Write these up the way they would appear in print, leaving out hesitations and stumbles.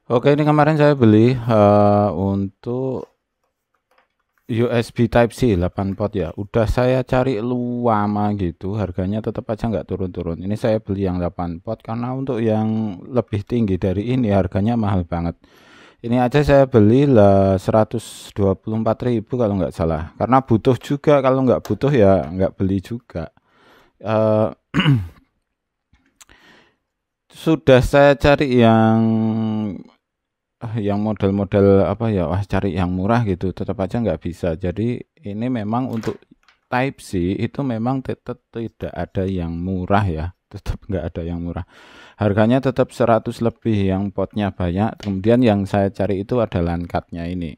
Oke, ini kemarin saya beli untuk USB Type C 8 port ya. Udah saya cari lama gitu, harganya tetap aja nggak turun-turun. Ini saya beli yang 8 port karena untuk yang lebih tinggi dari ini harganya mahal banget. Ini aja saya beli lah 124.000 kalau nggak salah. Karena butuh juga, kalau nggak butuh ya nggak beli juga. Eh, sudah saya cari yang model-model apa ya, wah cari yang murah gitu tetap aja nggak bisa. Jadi ini memang untuk Type C itu memang tetap tidak ada yang murah ya, tetap nggak ada yang murah, harganya tetap 100 lebih yang potnya banyak. Kemudian yang saya cari itu ada LAN card-nya ini,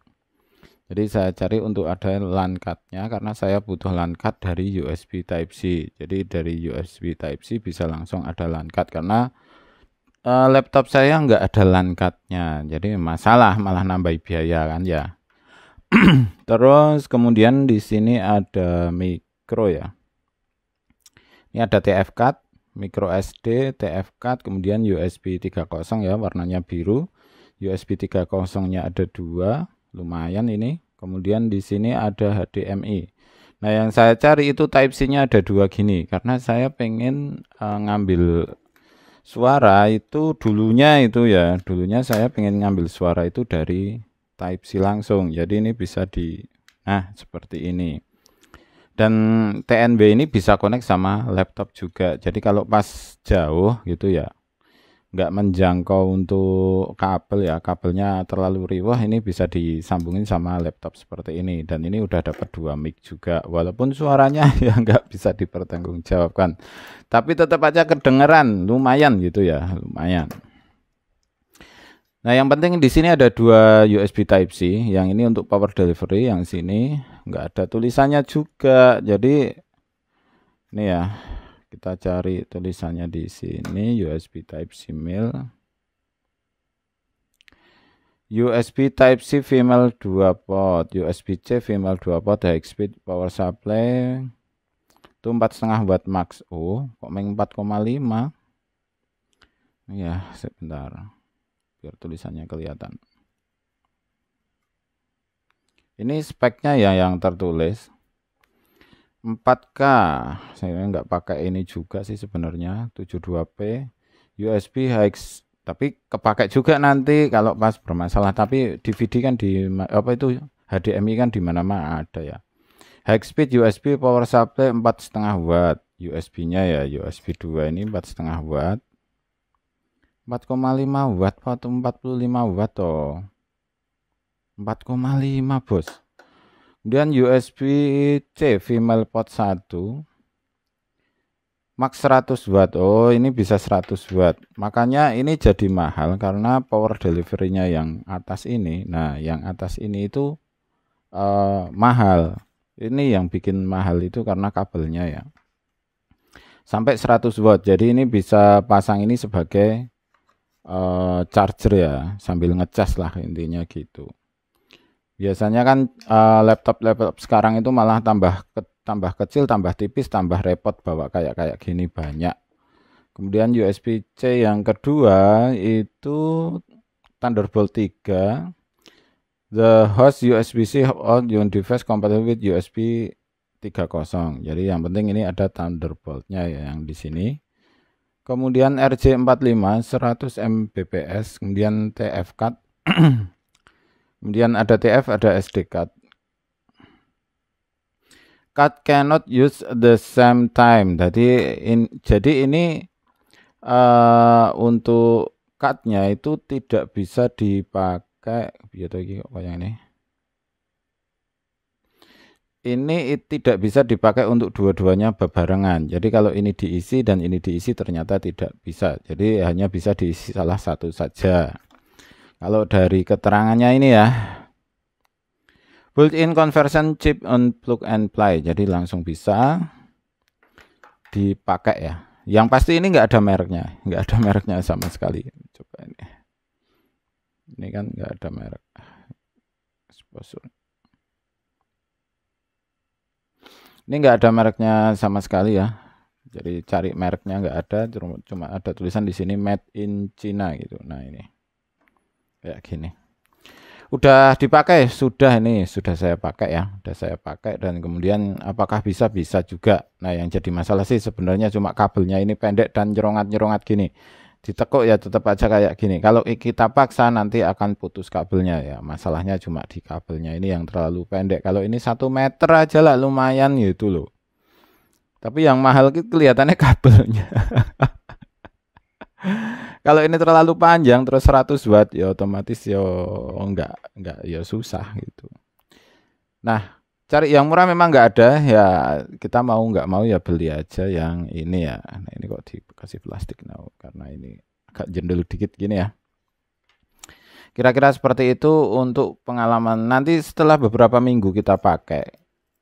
jadi saya cari untuk ada LAN card-nya karena saya butuh LAN card dari USB Type C. Jadi dari USB Type C bisa langsung ada LAN card karena laptop saya nggak ada LAN card-nya, jadi masalah malah nambah biaya kan ya. Terus kemudian di sini ada micro ya. Ini ada TF card, micro SD, TF card, kemudian USB 3.0 ya, warnanya biru. USB 3.0-nya ada dua, lumayan ini. Kemudian di sini ada HDMI. Nah, yang saya cari itu Type C-nya ada dua gini, karena saya pengen ngambil suara itu dulunya saya pengen ngambil suara itu dari Type C langsung. Jadi ini bisa nah seperti ini. Dan TNB ini bisa connect sama laptop juga. Jadi kalau pas jauh gitu ya, nggak menjangkau untuk kabel ya, kabelnya terlalu riwah, ini bisa disambungin sama laptop seperti ini. Dan ini udah dapat dua mic juga, walaupun suaranya ya nggak bisa dipertanggungjawabkan, tapi tetap aja kedengeran, lumayan gitu ya, lumayan. Nah, yang penting di sini ada dua USB Type C, yang ini untuk power delivery, yang sini nggak ada tulisannya juga. Jadi ini ya, kita cari tulisannya di sini, USB Type C mil. USB Type C female 2 port, USB C female 2 port, high speed power supply. Itu 4,5 watt max. Oh, kok main 4,5? Ya, sebentar. Biar tulisannya kelihatan. Ini speknya ya yang tertulis. 4K. Saya nggak pakai ini juga sih sebenarnya, 72p. USB high, tapi kepakai juga nanti kalau pas bermasalah. Tapi DVD kan di apa itu, HDMI kan di mana-mana ada ya. High speed USB power supply 4,5 watt. USB-nya ya USB 2 ini 4,5 watt. 4,5 watt atau 45 watt toh. 4,5 bos. Kemudian USB C female port 1 max 100 watt. Oh, ini bisa 100 watt. Makanya ini jadi mahal karena power delivery-nya yang atas ini. Nah, yang atas ini itu mahal. Ini yang bikin mahal itu karena kabelnya ya. Sampai 100 watt. Jadi ini bisa pasang ini sebagai charger ya, sambil ngecas lah intinya gitu. Biasanya kan laptop sekarang itu malah tambah kecil, tambah tipis, tambah repot bawa kayak gini banyak. Kemudian USB-C yang kedua itu Thunderbolt 3. The host USB-C on your device compatible with USB 3.0. Jadi yang penting ini ada Thunderbolt-nya ya yang di sini. Kemudian RJ45 100 Mbps, kemudian TF card. Kemudian ada TF, ada SD card. Card cannot use the same time. Jadi ini untuk cardnya itu tidak bisa dipakai. Ini tidak bisa dipakai untuk dua-duanya bebarengan. Jadi kalau ini diisi dan ini diisi ternyata tidak bisa. Jadi hanya bisa diisi salah satu saja. Kalau dari keterangannya ini ya, built-in conversion chip on plug and play. Jadi langsung bisa dipakai ya. Yang pasti ini nggak ada mereknya, nggak ada mereknya sama sekali. Coba ini kan nggak ada merek. Ini nggak ada mereknya sama sekali ya. Jadi cari mereknya nggak ada, cuma ada tulisan di sini made in China gitu. Nah ini. kayak gini. Udah dipakai, sudah ini, sudah saya pakai ya, sudah saya pakai dan kemudian apakah bisa juga. Nah, yang jadi masalah sih sebenarnya cuma kabelnya ini pendek dan nyerongat-nyerongat gini. Ditekuk ya tetap aja kayak gini. Kalau kita paksa nanti akan putus kabelnya ya. Masalahnya cuma di kabelnya ini yang terlalu pendek. Kalau ini 1 meter aja lah lumayan gitu loh. Tapi yang mahal kelihatannya kabelnya. Kalau ini terlalu panjang terus 100 watt ya otomatis ya enggak ya susah gitu. Nah, cari yang murah memang enggak ada ya, kita mau enggak mau ya beli aja yang ini ya. Nah, ini kok dikasih plastik nah, karena ini agak jendel dikit gini ya. Kira-kira seperti itu untuk pengalaman. Nanti setelah beberapa minggu kita pakai.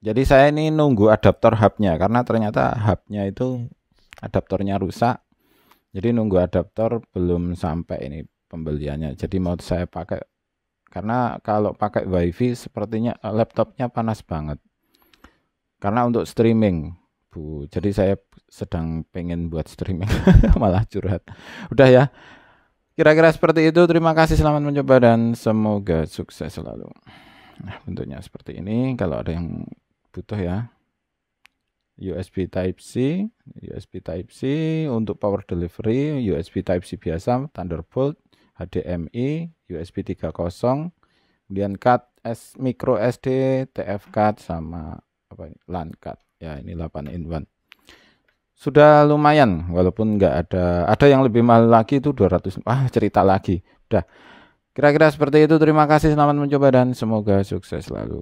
Jadi saya ini nunggu adaptor hubnya karena ternyata hubnya itu adaptornya rusak. Jadi nunggu adaptor belum sampai ini pembeliannya. Jadi mau saya pakai karena kalau pakai WiFi sepertinya laptopnya panas banget. Karena untuk streaming, Bu. Jadi saya sedang pengen buat streaming malah curhat. Udah ya. Kira-kira seperti itu. Terima kasih, selamat mencoba dan semoga sukses selalu. Nah, bentuknya seperti ini. Kalau ada yang butuh ya. USB Type-C, USB Type-C untuk power delivery, USB Type-C biasa, Thunderbolt, HDMI, USB 3.0, kemudian card micro SD, TF card sama apa ini, LAN card. Ya, ini 8-in-1. Sudah lumayan walaupun nggak ada yang lebih mahal lagi itu 200. Cerita lagi. Udah. Kira-kira seperti itu. Terima kasih, selamat mencoba dan semoga sukses selalu.